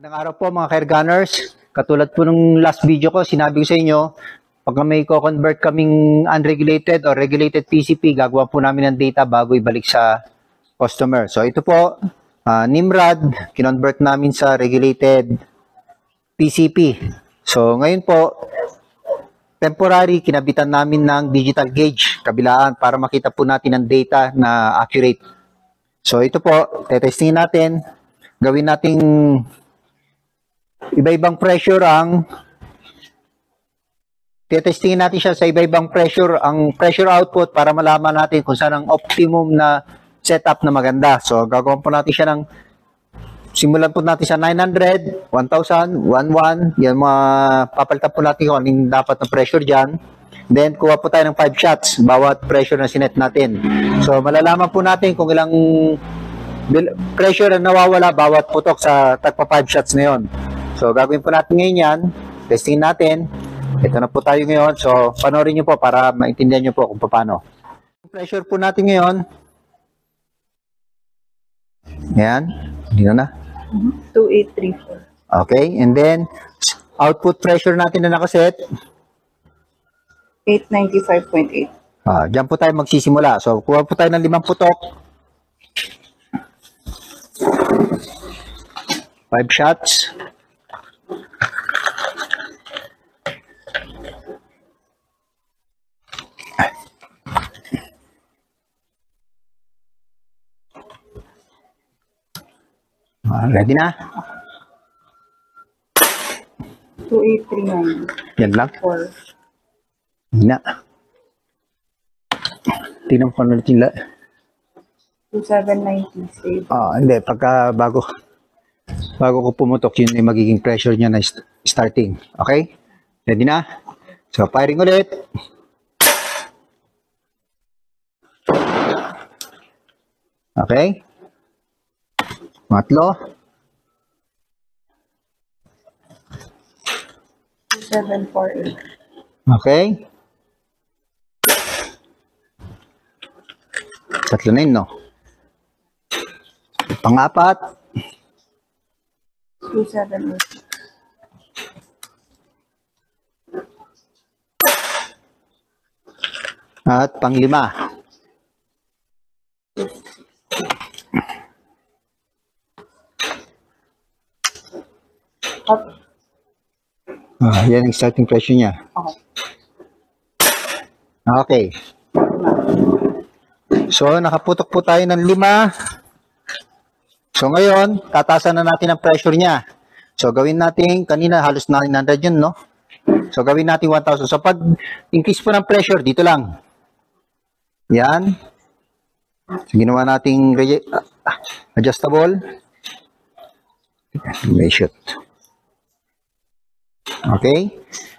Magandang araw po mga Kair Gunners. Katulad po nung last video ko, sinabi ko sa inyo, pag may co-convert kaming unregulated or regulated PCP, gagawa po namin ng data bago ibalik sa customer. So ito po, Nimrod, kinonvert namin sa regulated PCP. So ngayon po, temporary, kinabitan namin ng digital gauge, kabilaan, para makita po natin ang data na accurate. So ito po, tetestingin natin, gawin nating iba-ibang pressure tetestingin natin siya sa iba-ibang pressure, ang pressure output para malaman natin kung saan ang optimum na setup na maganda. So, gagawin po natin siya simulan po natin sa 900, 1,000, 11, yan papalitan po natin kung anong dapat na pressure dyan. Then, kuha po tayo ng 5 shots, bawat pressure na sinet natin. So, malalaman po natin kung ilang pressure na nawawala bawat putok sa tagpa 5 shots na yun. So, gagawin po natin ngayon yan. Testing natin. Ito na po tayo ngayon. So, panoorin nyo po para maintindihan nyo po kung paano. Pressure po natin ngayon. Yan. Dito na. 2834. Okay. And then, output pressure natin na nakaset. 895.8. Diyan po tayo magsisimula. So, kuha po tayo ng 5 putok. 5 shots. Ready na? 2839. Yan lang. 4. Hindi na. Tingnan ko ulit yung 2790. Save. Hindi. Pagka bago ko pumutok, yun yung magiging pressure niya na starting. Okay? Ready na? So, firing ulit. Okay? Matlo. 2748. Okay? Tatlo na yun, no? Pang-apat. 278. At pang-5. Up. Yan ang starting pressure niya. Okay. So, nakaputok po tayo ng 5. So, ngayon, tatasan na natin ang pressure niya. So, gawin natin, kanina halos 900 yun, no? So, gawin natin 1,000. So, pag increase po ng pressure, dito lang. Yan. So, ginawa nating adjustable. May shoot. Okay?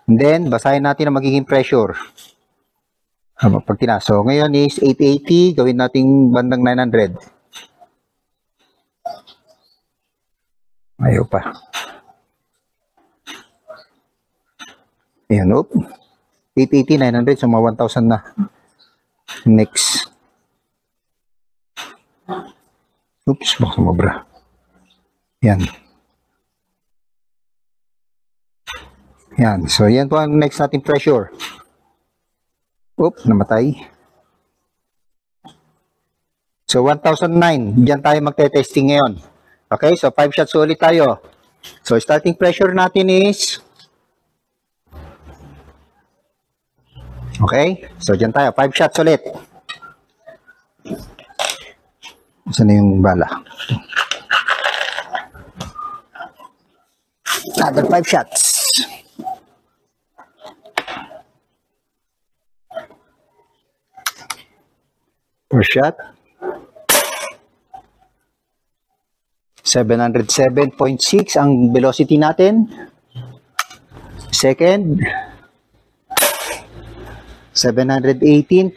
And then, basahin natin ang magiging pressure. Pag tinaso. Ngayon is 880. Gawin natin bandang 900. Ayaw pa. Ayan, 880, 900. So, mga 1,000 na. Next. Oops, baka sumobra. Yan. Yan. So, yan po ang next natin pressure. Oops, namatay. So, 1,009. Diyan tayo magte-testing ngayon. Okay, so 5 shots ulit tayo. So, starting pressure natin is... Okay, so diyan tayo. 5 shots ulit. Saan na yung bala? Another 5 shots. First shot. 707.6 ang velocity natin. Second. 718.1.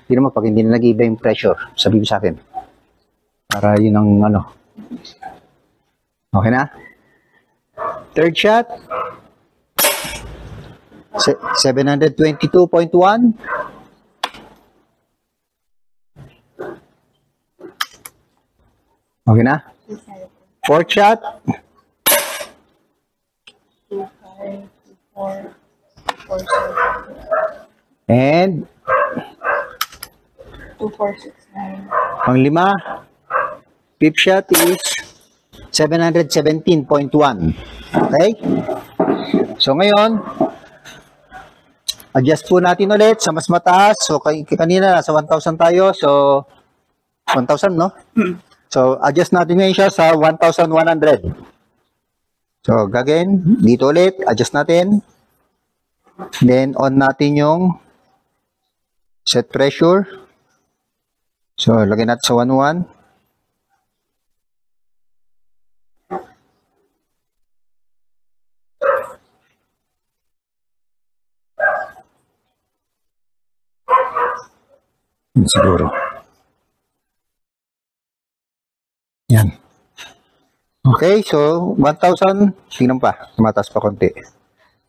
Hindi naman pag hindi na nag-iba yung pressure. Sabihin sa akin. Para yun ang ano. Okay na? Third shot. 722.1. Okay na? 4th shot. 2, 5, 4, 4, 7, And 2, 4, 6, 9. pang 5, 5th shot is 717.1. Okay? So ngayon, adjust po natin ulit sa mas mataas. So kanina sa 1,000 tayo. So 1,000, no? So adjust natin ngayon siya sa 1,100. So gagawin dito ulit, adjust natin. Then on natin yung set pressure. So lagyan natin sa 11. Siguro. Yan. Okay, so 1,000, tingnan pa, tumataas pa konti.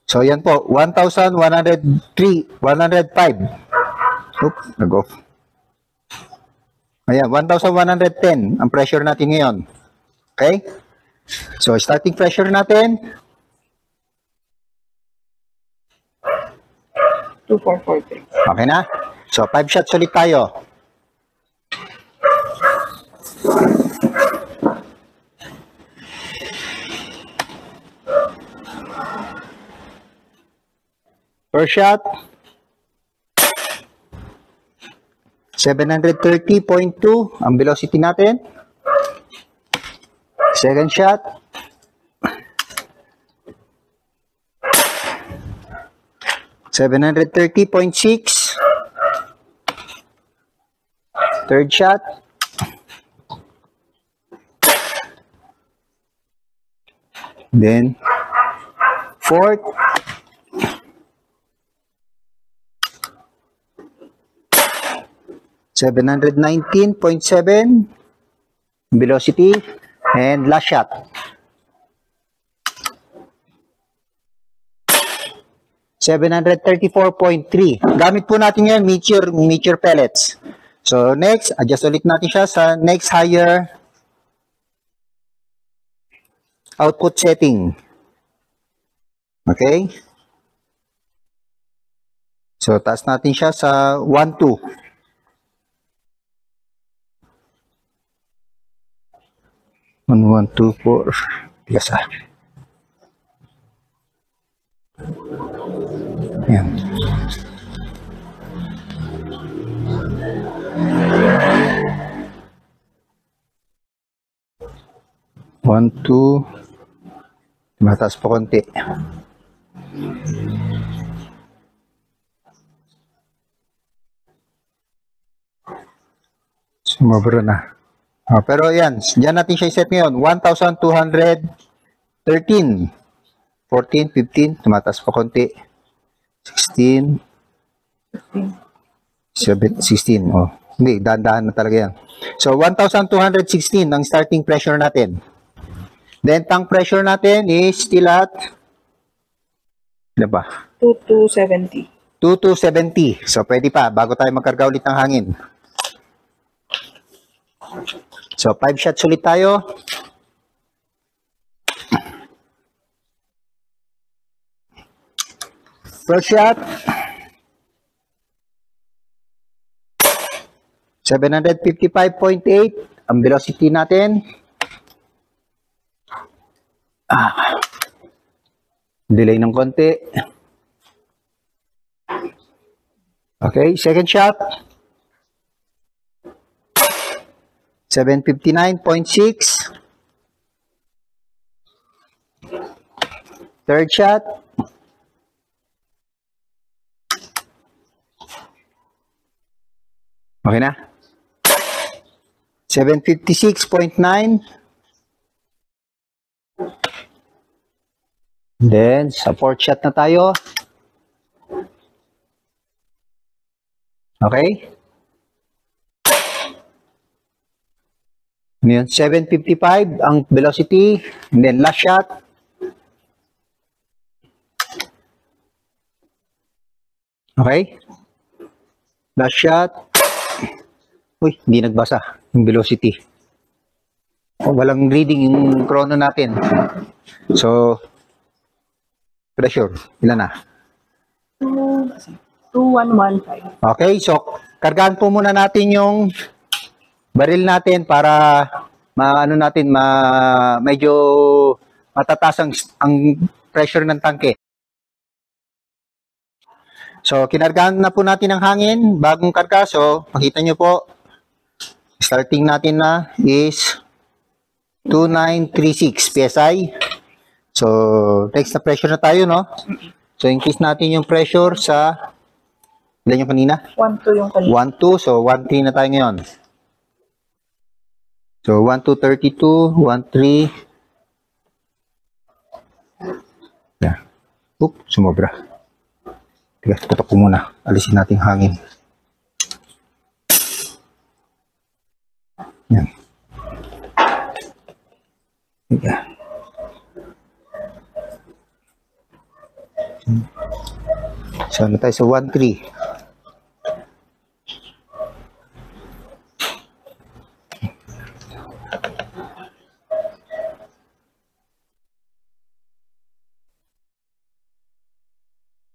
So yan po, 1,103, 105. Oop, nag-off. Ayan, 1,110 ang pressure natin ngayon. Okay? So starting pressure natin, 2, 4, 4, 3. okay na? So 5 shots ulit tayo. First shot, 730.2 ang velocity natin. Second shot, 730.6. Third shot, 4th, 719.7 velocity, and last shot. $734.3. Gamit po natin yan, meteor pellets. So next, adjust ulit natin siya sa next higher output setting. Okay? So taas natin siya sa 1, 2. 1, 1, 2, 4. Yes, Yan. One, two. Mataas pa konti. Sumobra na. Pero yan, diyan natin siya i-set ngayon. 1,213. 14, 15. Tumataas pa konti. 16. 16. Oh. Hindi, dahan-dahan na talaga yan. So, 1,216 ang starting pressure natin. Then, tank pressure natin is still at, ano ba? 2,270. 2,270. So, pwede pa, bago tayo magkarga ulit ng hangin. So, 5 shots ulit tayo. First shot. 755.8 ang velocity natin. Delay ng konti. Okay, second shot. 759.6. Third shot. 756.9. Then, sa fourth shot na tayo. Okay? Ano yun? 755 ang velocity. And then, last shot. Okay? Last shot. Uy, hindi nagbasa yung velocity. Walang reading yung chrono natin. So, pressure, ilan na? 2115. Okay, so kargahan po muna natin yung baril natin para maano natin medyo matataas ang pressure ng tangke. So kinargahan na po natin ng hangin, bagong karga. So makita nyo po, starting natin na is 2936 PSI. So next na pressure na tayo, no? So increase natin yung pressure sa ilan yung kanina? 12 yung kanina. 1-2, so 1-3 na tayo ngayon. So 1-2-32, 1-3. Yeah. Oop, sumobra. Tiga, tutok ko muna. Alisin natin hangin. Yan. Tiga. So ano tayo sa 1-3.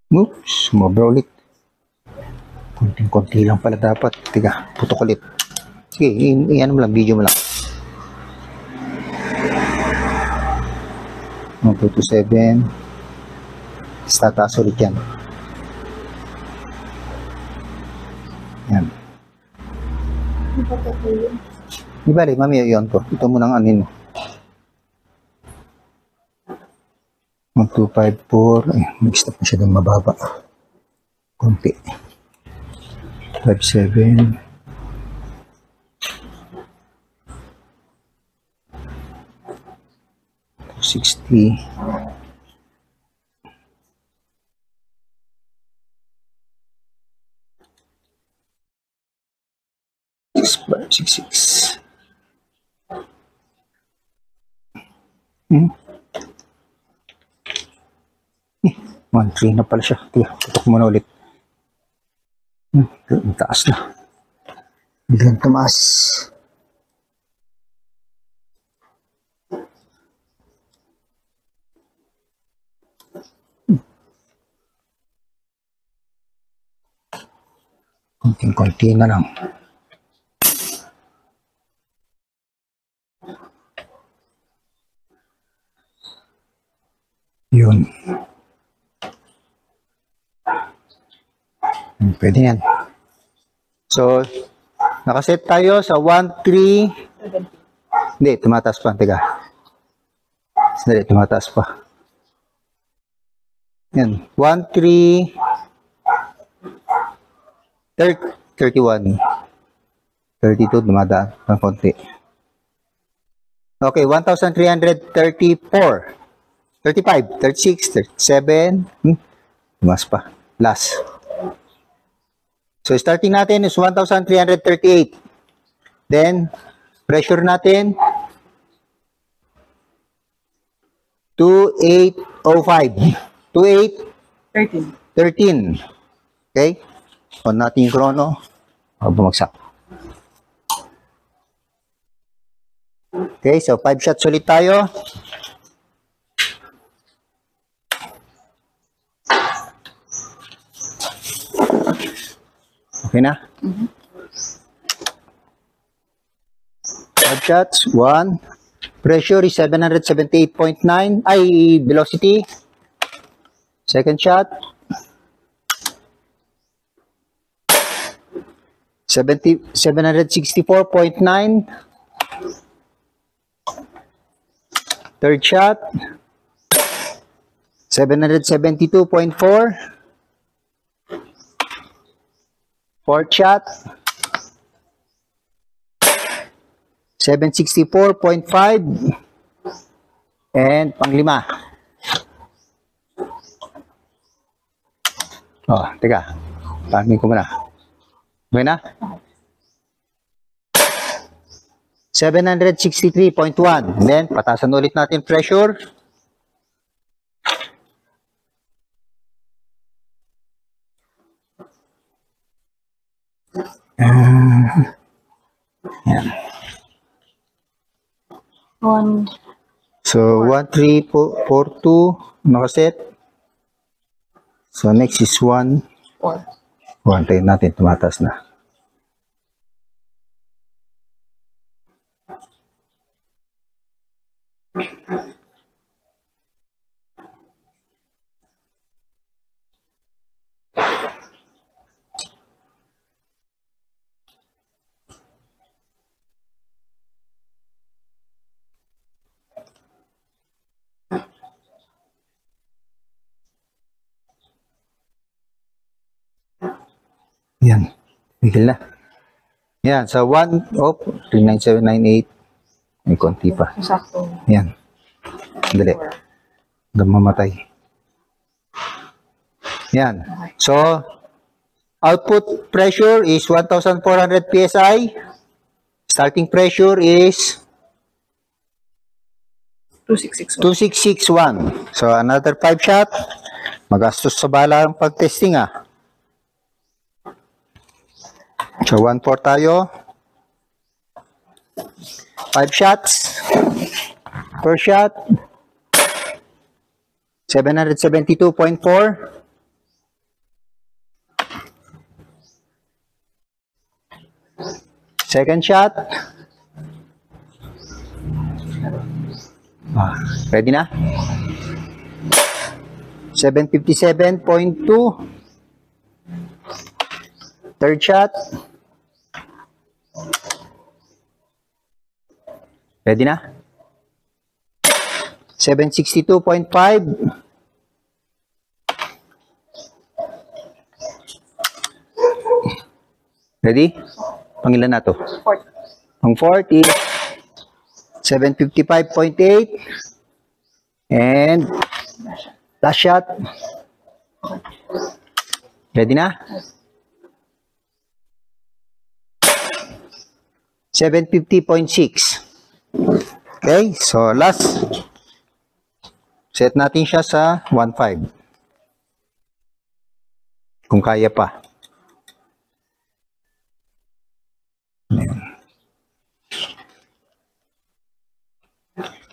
Oops, sumobra ulit. Konting-konti lang pala dapat. Tiga, putok ulit. Sige, i-ano mo lang, video mo lang. 1-2-7. Tataas ulit yan. Yan. Di bali, mami, yun ko. Ito mo nang anin mo. 1, 2, 5, 4. Ay, mag-stop na siya doon mababa. Konti. 5, 7. 60. 6, 6. 1-3 na pala siya. Tiga, tutok muna ulit. Ang taas na. Biglang tumaas. Konting-konti na lang. Yun. Pwede yan. So, nakaset tayo sa 1-3. Hindi, tumataas pa. Teka. Hindi, tumataas pa. Yan. 1-3. 31. 32, dumadaan ng konti. Okay, 1,334. 35, 36, 37. Tumas pa. Last. So, starting natin is 1,338. Then, pressure natin, 2805. 2813. Okay? On natin yung chrono. Bumagsak. Okay, so 5 shots ulit tayo. Okay na? 5 shots. 1. Pressure is 778.9. Ay, velocity. Second shot. 764.9. Third shot. 772.4. Fourth shot. 764.5. And panglima. Oh, teka. Pangin ko muna. Okay na? 763.1. Then, patasan ulit natin pressure. Yan. So, 1, 3, 4, 2, nakaset. So, next is 1. 4. 1, tayo natin, tumatas na. Yan. Tigil na. Yan. So, 1, 39798. May konti pa. Sakto. Yan. Dali. Hanggang mamatay. Yan. So, output pressure is 1,400 PSI. Starting pressure is 2661. 2661. So, another 5 shot. Magastos sa bala ang pag-testing So, 1-4 tayo. 5 shots. Per shot. 772.4. Second shot. Ready na? 757.2. Third shot. Ready na? 762.5. Ready? Pangilan na to? 40. Ang 40. 755.8. And last shot. Ready na? 750.6. Okay, so last. Set natin siya sa 1.5. Kung kaya pa. Ayan.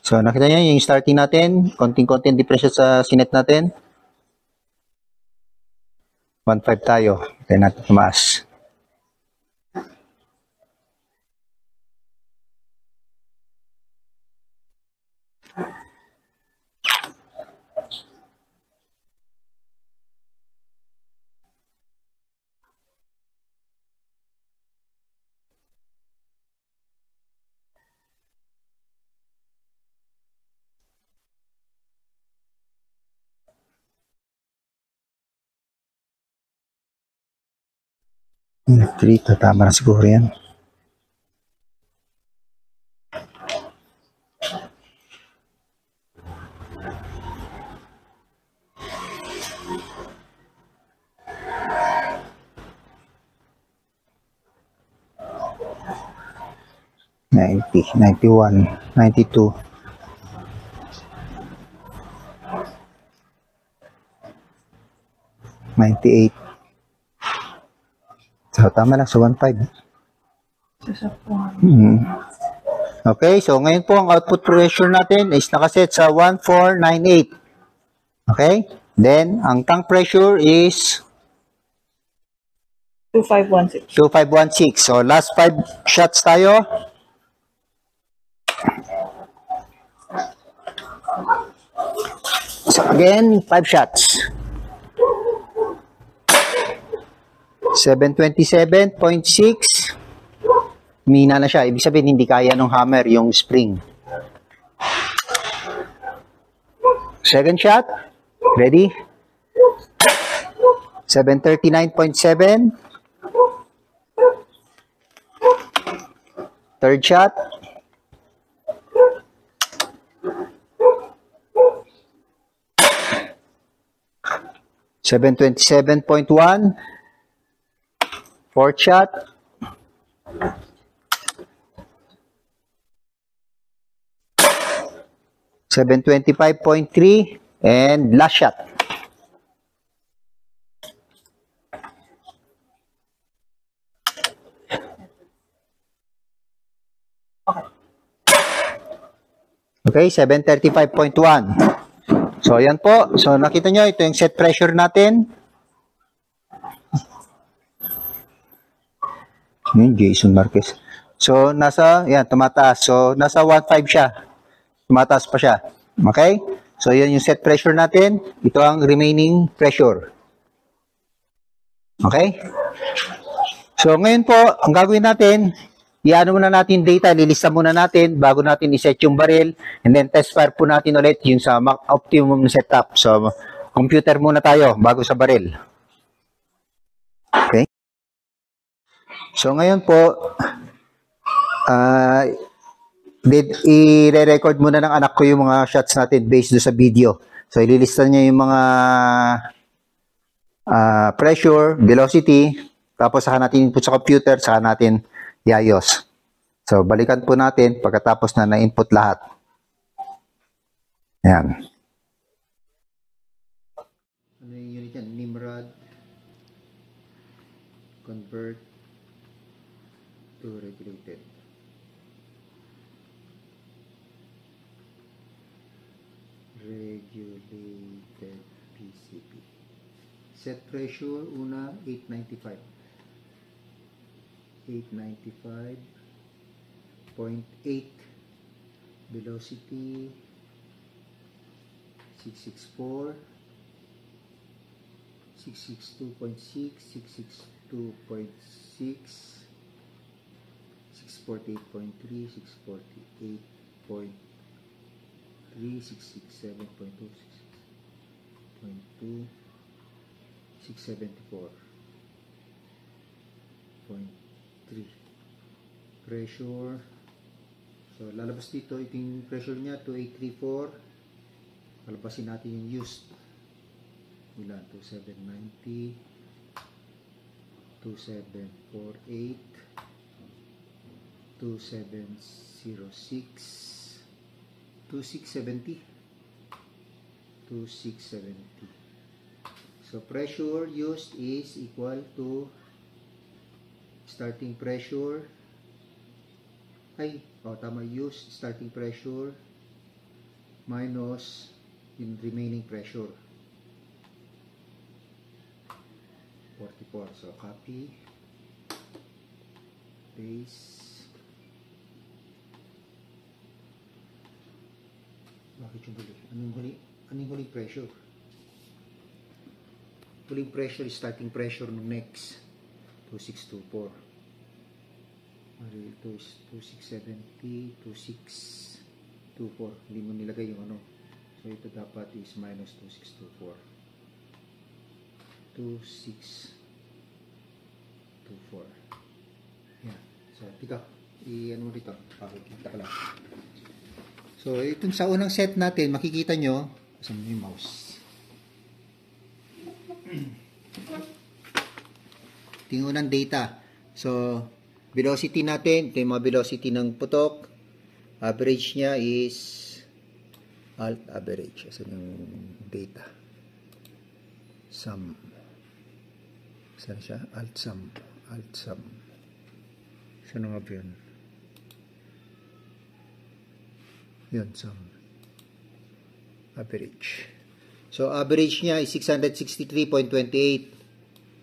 So, nakita niyo yung starting natin. Konting-konting depression sa sinet natin. 1.5 tayo. Kaya natin tumaas. Three, tama na siguro yan. $90, $91, $92. $98. So, tama lang sa 1.5. Okay, so ngayon po ang output pressure natin is nakaset sa 1498. Okay? Then, ang tank pressure is 2516. 2516. So, last 5 shots tayo. So, again, 5 shots. 727.6. Mina na siya. Ibig sabihin, hindi kaya ng hammer yung spring. Second shot. Ready? 739.7. Third shot. 727.1. Fourth shot. 725.3. And last shot. Okay, 735.1. So, ayan po. So, nakita nyo, ito yung set pressure natin. Jason Marquez. So, yan, tumataas. So, nasa 1.5 siya. Tumataas pa siya. Okay? So, yan yung set pressure natin. Ito ang remaining pressure. Okay? So, ngayon po, ang gagawin natin, iano muna natin data, lilista muna natin bago natin iset yung barrel, and then test fire po natin ulit yung sa optimum setup. So, computer muna tayo bago sa barrel. Okay? So, ngayon po, i-record muna ng anak ko yung mga shots natin based do sa video. So, ililista niya yung mga pressure, velocity, tapos saka natin input sa computer, saka natin iayos. So, balikan po natin pagkatapos na na-input lahat. Ayan. Ano yung unit yan? Nimrod. Convert to regulated. Regulated PCP. Set pressure, una, 895. 895.8. Velocity, 664. 662.6, 662.6, 648.3, 648.3, 667.2, 667.2, 674.3. Pressure. So, lalabas dito, ito yung pressure niya, 2834. Lalabasin natin yung used. Ilan? 2790, 2748, 2706, 2670, 2670. So, pressure used is equal to starting pressure. Tama, used starting pressure minus yung remaining pressure. 44. So, copy, paste. Bakit yung huli? Anong huling pressure? Huling pressure is starting pressure ng next. 2624. Ito is 2670, 2624. Hindi mo nilagay yung ano. So, ito dapat is minus 2624. 2624. Yan. So, tika. I-ano dito. Pakikita ko lang. So, itong sa unang set natin, makikita nyo, saan mo yung mouse? Ito yung unang data. So, velocity natin, ito yung mga velocity ng putok. Average niya is alt average. Saan yung data? Sum. Saan siya? Alt sum. Alt sum. Saan nga ba yun? Yun, sum. Average. So, average niya is 663.28.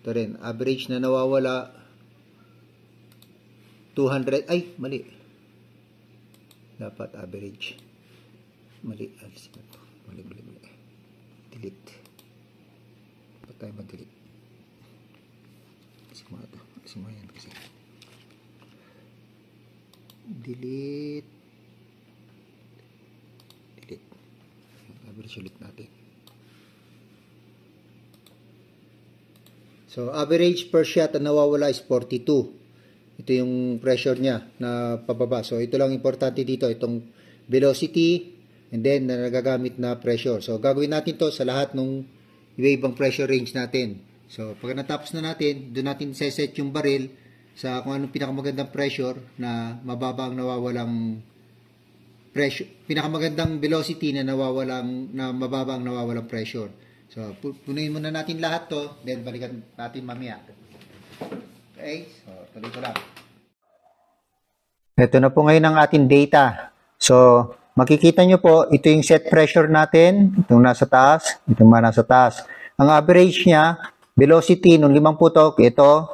Ito rin. Average na nawawala 200. Ay, mali. Dapat average. Mali. Mali. Delete. Dapat tayo mag-delete. Kasi mo yan kasi. Delete. Average ulit natin. So, average per shot na nawawala is 42. Ito yung pressure niya na pababa. So, ito lang importante dito. Itong velocity and then na nagagamit na pressure. So, gagawin natin to sa lahat ng iba-ibang pressure range natin. So, pag natapos na natin, doon natin set yung barrel sa kung anong pinakamagandang pressure na mababa ang nawawalang pressure, pinakamagandang velocity na mababa ang nawawalang pressure. So, punuin muna natin lahat to, then balikan natin mamaya. Okay? So, tuloy ko lang. Ito na po ngayon ang ating data. So, makikita nyo po, ito yung set pressure natin, itong nasa taas, itong mga nasa taas. Ang average niya, velocity ng 5 putok, ito,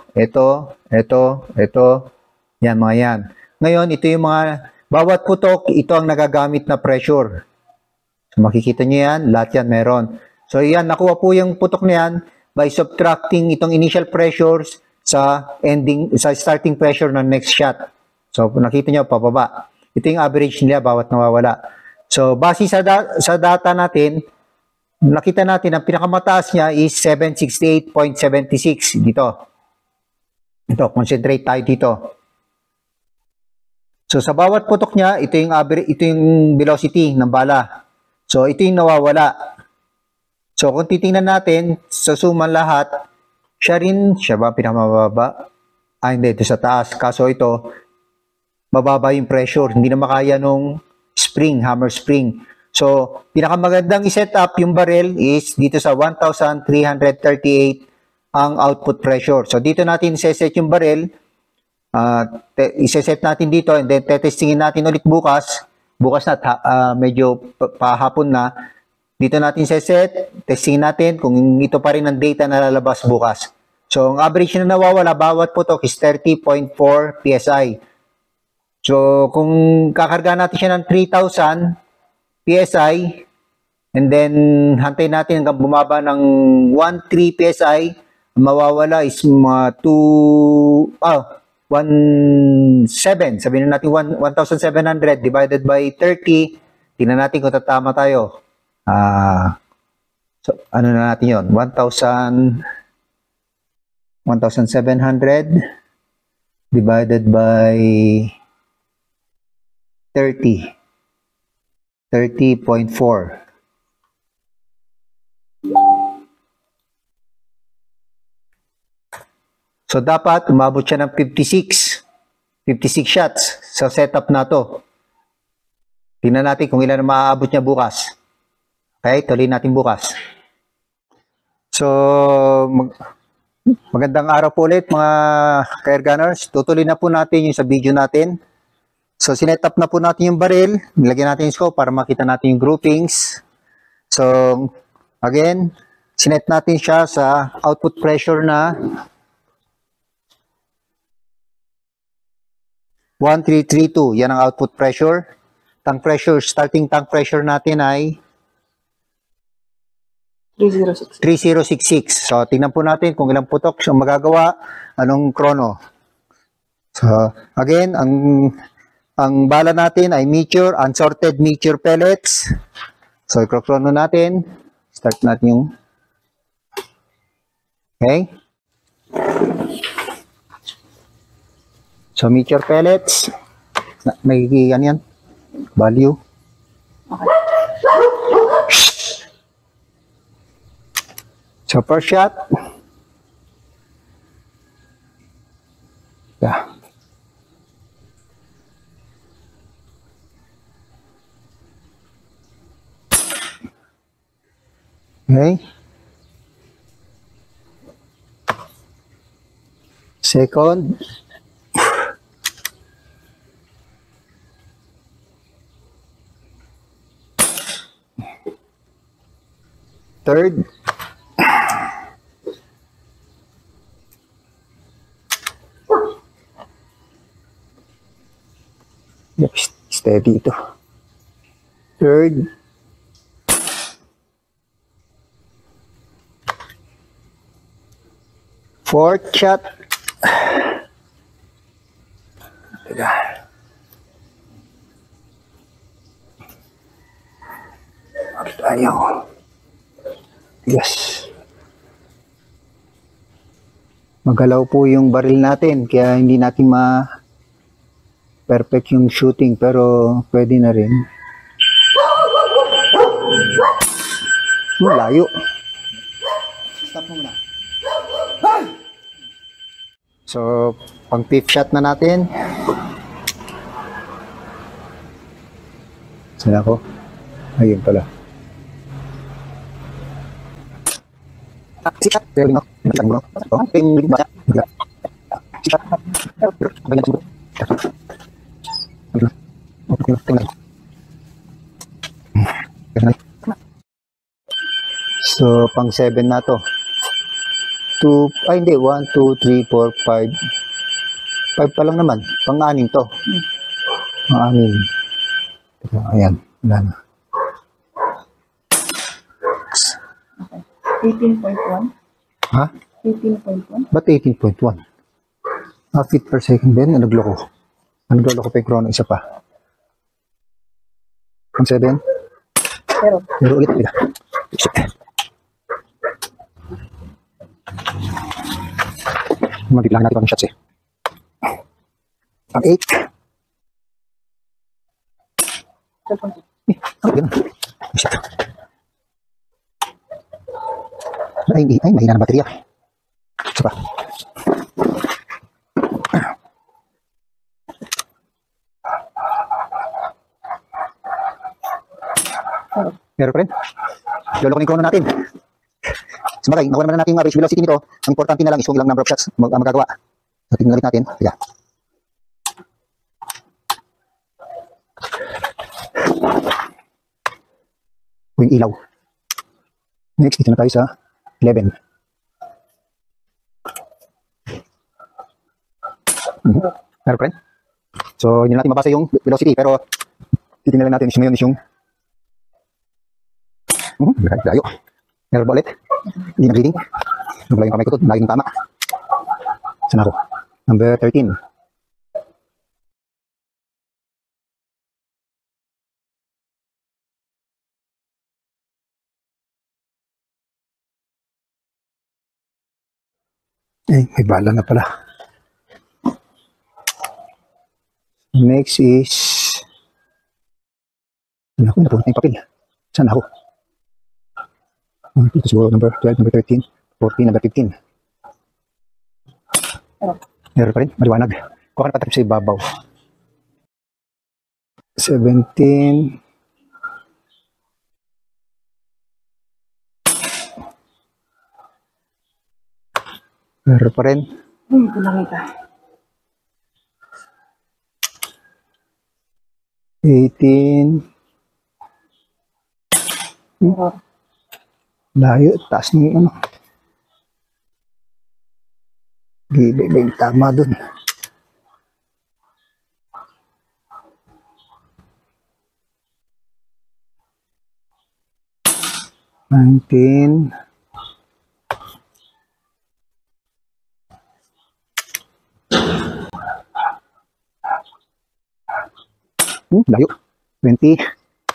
yan mga yan. Ngayon, ito yung mga, bawat putok, ito ang nagagamit na pressure. So, makikita nyo yan, lahat yan meron. So, yan, nakuha po yung putok na yan by subtracting itong initial pressures sa starting pressure ng next shot. So, nakita nyo, pababa. Ito yung average nila, bawat nawawala. So, base sa data natin, nakita natin, ang pinakamataas niya is 768.76 dito. Ito, concentrate tayo dito. So, sa bawat putok niya, ito yung velocity ng bala. So, ito yung nawawala. So, kung titingnan natin, sa suma lahat, siya ba pinakamababa? Hindi, ito sa taas. Kaso ito, mababa yung pressure. Hindi na makaya nung spring, hammer spring. So, pinakamagandang i-set up yung barrel is dito sa 1,338 ang output pressure. So, dito natin i-set yung barrel. I-set natin dito and then tetestingin natin ulit bukas. Bukas na, medyo pahapon na. Dito natin i-set, testingin natin kung ito pa rin ang data na lalabas bukas. So, ang average na nawawala bawat putok is 30.4 PSI. So, kung kakarga natin siya ng 3,000 PSI, and then hantay natin hanggang bumaba ng 1.3 PSI, mawawala is mga 1.7. Sabihin na natin 1,700 divided by 30. Tingnan natin kung tatama tayo. So, ano na natin yun? 1,700 divided by 30. 30.4. So, dapat umabot siya ng 56 shots sa setup na to. Tingnan natin kung ilan na maaabot niya bukas. Okay, tuloy natin bukas. So, magandang araw po ulit mga ka-air gunners. Tutuloy na po natin yung sa video natin. So, sinet up na po natin yung barrel. Nilagyan natin yung scope para makita natin yung groupings. So, again, sinet natin siya sa output pressure na 1332. Yan ang output pressure. Tank pressure, starting tank pressure natin ay 3066. So, tingnan po natin kung ilang putok siyang magagawa, anong chrono. So, again, ang bala natin ay meteor, unsorted meteor pellets. So, i-chrono natin. Start natin yung... Okay. So, meteor pellets. May ano yan? Value. So, first shot. Yeah. Okay. Second. Third. Yep, steady ito. Third. Fourth shot. Teka. Ayaw. Yes. Magalaw po yung baril natin kaya hindi natin perfect yung shooting pero pwede na rin. Layo. Stop mo muna. So, pang fifth shot na natin. Saan ako? Ayun pala. So, pang 7 na to. 2, ay hindi, 1, 2, 3, 4, 5. 5 pa lang naman. Pang 6 to. Pang 6. Ayan, wala na. 18.1. Ha? 18.1. Ba't 18.1? Feet per second din, nagloko. Nagloko pa yung chrono, isa pa. Pang 7. Pero, Pero ulit, ulit. Magbibilang natin pang shots eh. Pang 8. 12.2. Ang ganun. Isa. Ay, mahina ng baterya. Isa pa. Meron pa rin. Lolo ko yung chrono natin. Sabagay, nakuha naman na natin yung average velocity nito. Ang importante na lang is kung ilang number of shots magagawa. So, tingnan ulit natin. Kaya. Yung ilaw. Next, dito na tayo sa 11. Meron pa rin. So, hindi na natin mabasa yung velocity, pero titingnan natin is ngayon is yung layo. Meron ba ulit? Hindi na reading. Nagla yung kamay ko to. Layo ng tama. Saan ako? Number 13. Eh, may bala na pala. Next is... Ano ako? Napunta yung papel. Saan ako? Ito siguro number 12, number 13, 14, number 15. Meron pa rin, maliwanag. Kuha ka na patakip sa ibabaw. 17. Meron pa rin. hindi ko nakita. 18. Error. Layo, taas ng ano. Gibay tama dun. 19. Layo. 20.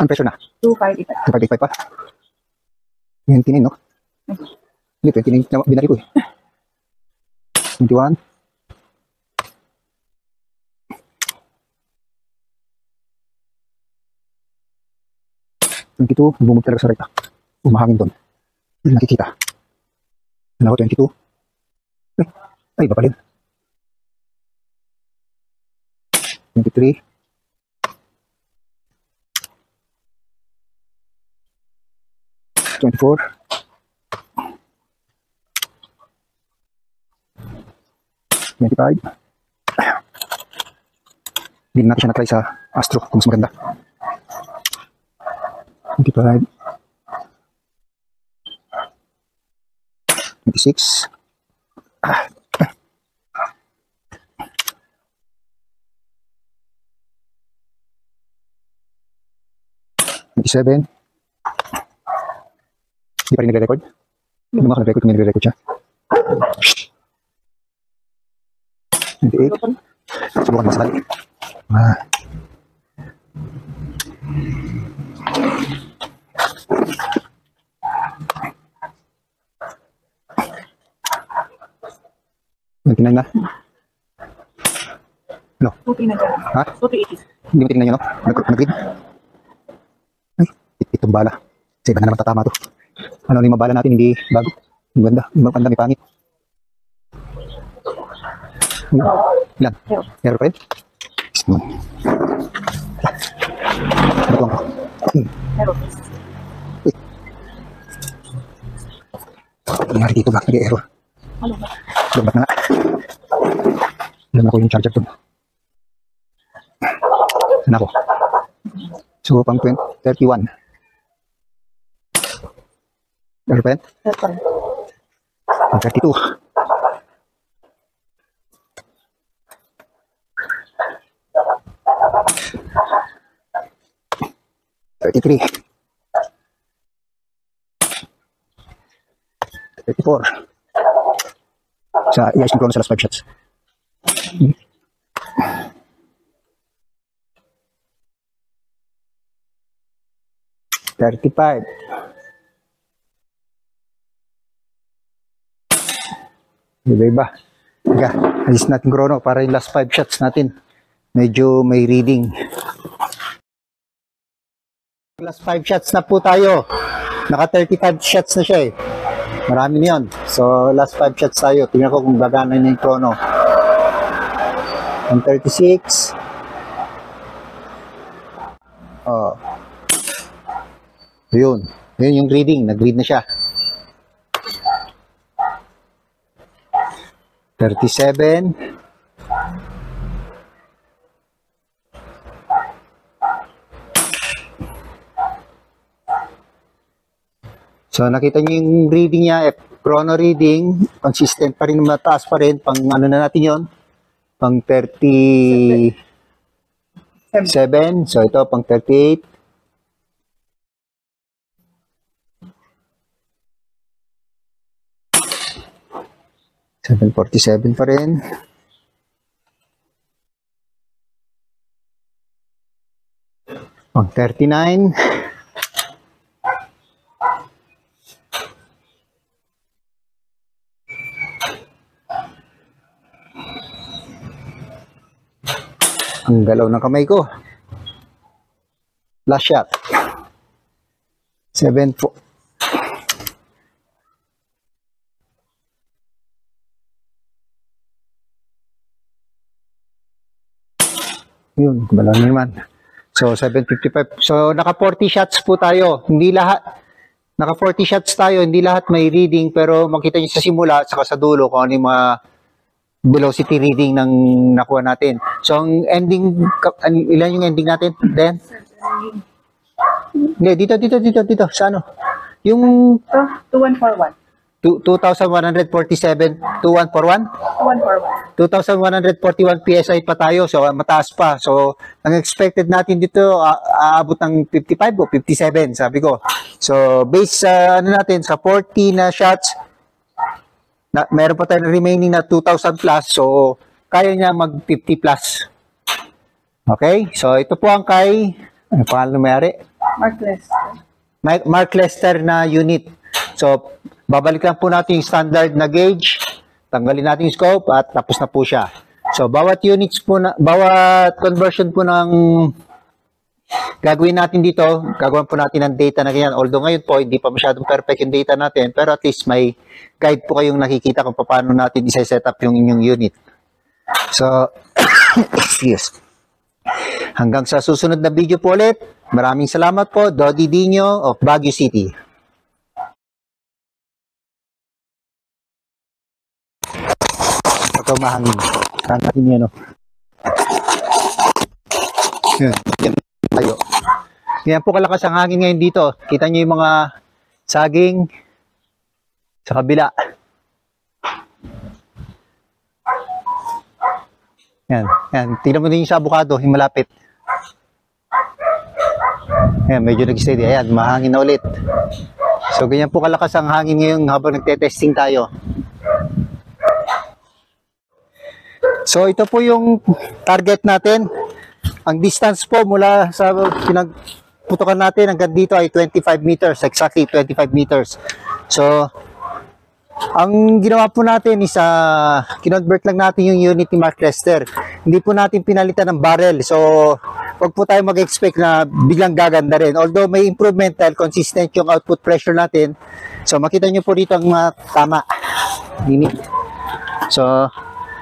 Ang pressure na. 2.5. 2.5 pa. 29, no? Hindi, 29 na binari ko eh. 21. 22. Bumog talaga sa rekta. Umahangin doon. Hindi nakikita. Ano ako, 22. Ay, iba pa rin. 23. 24. 25. Hindi natin siya na-try sa Astro kung mas maganda. 25. 26. 27. Hindi pa rin nagre-record? Hindi mo nagre-record kung may nagre-record siya. 28. Subukan mas balik. Tingnan na. Ano? 2.3 na dyan. Ha? 2.3. Hindi mo tingnan nyo, no? Nag-read? Ay, itong bala. Kasi iba na naman tatama to. Ano yung mga bala natin, hindi bago. Yung ganda. Yung maganda, may pangit. Ilan? Meron pa rin? Batuang ko. Error. Nangyari dito, bakit nag-error? Ano ba? Lumbat na nga. Alam ako yung charger doon. Saan ako? So, pang 31. Ano pa yan? Meron pa rin. 32. Thirty-three. 34. Sa i-ice ko sa last 5 shots. 35. Iba-iba. Teka, alis natin chrono para yung last 5 shots natin. Medyo may reading. Last 5 shots na po tayo. Naka 35 shots na siya eh. Marami na yun. So, last 5 shots tayo. Tingnan ko kung gagana na yung chrono. 136. Oh. Yun. Yun yung reading. Nag-read na siya. 37. So, nakita niyo yung reading niya, chrono reading, consistent pa rin, mataas pa rin, pang ano na natin yon, pang 37. So, ito, pang 38. $747 pa rin. Pang 39. Ang galaw ng kamay ko. Last shot. 7 po. Yun, kumalang naman. So, 755. So, naka 40 shots po tayo. Hindi lahat, naka 40 shots tayo. Hindi lahat may reading, pero makita nyo sa simula at saka sa dulo kung ano yung mga velocity reading ng nakuha natin. So, ang ending, ilan yung ending natin? Then? Hindi, dito. Sa ano? Yung 2141. 2,147, 2141? 2141. 2,141 PSI pa tayo, so mataas pa. So, ang expected natin dito, aabot ng 55 o 57, sabi ko. So, based sa, ano natin, sa 40 na shots, meron pa tayong remaining na 2,000 plus, so, kaya niya mag 50 plus. Okay? So, ito po ang kay, ano pangalan na mayari? Mark Lester na unit. So, babalik lang po natin yung standard na gauge, tanggalin natin yung scope, at tapos na po siya. So, bawat units po na, bawat conversion po ng gagawin natin dito, gagawin po natin ng data na ganyan. Although ngayon po, hindi pa masyadong perfect yung data natin, pero at least may guide po kayong nakikita kung paano natin isa-set up yung inyong unit. So, excuse. Hanggang sa susunod na video po ulit, maraming salamat po, Dodi Dino of Baguio City. Ito mahangin. Saan natin yan, Yan tayo. Yan po kalakas ang hangin ngayon dito. Kita nyo yung mga saging sa kabila. Yan. Tingnan mo din yung sa avocado, yung malapit. Yan, medyo nag-steady. Ayan, mahangin na ulit. So, ganyan po kalakas ang hangin ngayon habang nagte-testing tayo. So, ito po yung target natin. Ang distance po mula sa pinagputukan natin hanggang dito ay 25 meters. Exactly 25 meters. So, ang ginawa po natin is kinonvert lang natin yung unit ni Mark Lester. Hindi po natin pinalitan ng barrel. So, wag po tayo mag-expect na biglang gaganda rin. Although may improvement dahil consistent yung output pressure natin. So, makita nyo po dito ang tama. Limit. So,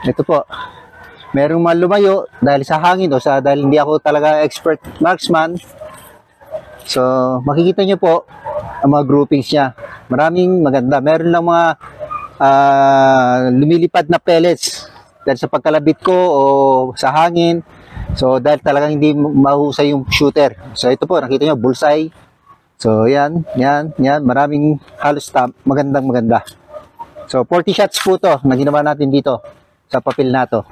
ito po. Merong malumayo dahil sa hangin o dahil hindi ako talaga expert marksman. So, makikita nyo po ang mga groupings niya. Maraming maganda. Meron lang mga lumilipad na pellets dahil sa pagkalabit ko o sa hangin. So, dahil talagang hindi mahusay yung shooter. So, ito po, nakita nyo, bullseye. So, yan. Maraming halos maganda. So, 40 shots po to na ginawa natin dito sa papel na to.